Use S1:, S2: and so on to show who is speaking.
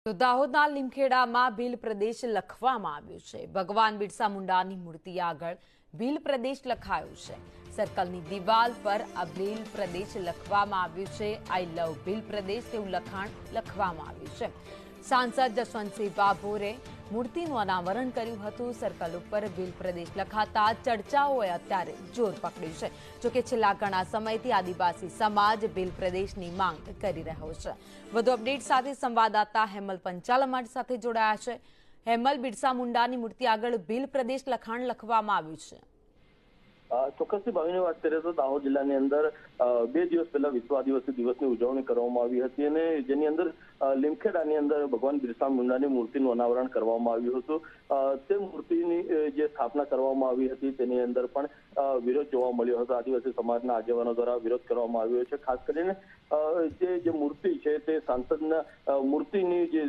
S1: તો દાહોદના લીમખેડામાં ભીલ પ્રદેશ લખવામાં આવ્યું છે. ભગવાન બિરસા મુંડાની મૂર્તિ આગળ ભીલ પ્રદેશ લખાયું છે. સર્કલની દિવાલ પર આ ભીલ પ્રદેશ લખવામાં આવ્યું છે. આઈ લવ ભીલ પ્રદેશ તેવું લખાણ લખવામાં આવ્યું છે. સાંસદ જસવંતસિંહ ભાભોરે મૂર્તિનું અનાવરણ કર્યું હતું. સર્કલ ઉપર ભીલ પ્રદેશ લખાતા ચર્ચાઓએ અત્યારે જોર પકડ્યું છે. જોકે છેલ્લા ઘણા સમયથી આદિવાસી સમાજ ભીલ પ્રદેશની માંગ કરી રહ્યો છે. વધુ અપડેટ સાથે સંવાદદાતા હેમલ પંચાલ અમારી સાથે જોડાયા છે. હેમલ, બિરસા મુંડાની મૂર્તિ આગળ ભીલ પ્રદેશ લખાણ લખવામાં આવ્યું છે.
S2: ચોક્કસથી ભાવિની વાત કરીએ તો દાહોદ જિલ્લાની અંદર 2 દિવસ પહેલા વિશ્વ આદિવાસી દિવસની ઉજવણી કરવામાં આવી હતી અને જેની અંદર લીમખેડાની અંદર ભગવાન બિરસા મુંડાની મૂર્તિનું અનાવરણ કરવામાં આવ્યું હતું. તે મૂર્તિની જે સ્થાપના કરવામાં આવી હતી તેની અંદર પણ વિરોધ જોવા મળ્યો હતો. આદિવાસી સમાજના આગેવાનો દ્વારા વિરોધ કરવામાં આવ્યો છે. ખાસ કરીને જે મૂર્તિ છે તે સાંસદના મૂર્તિની જે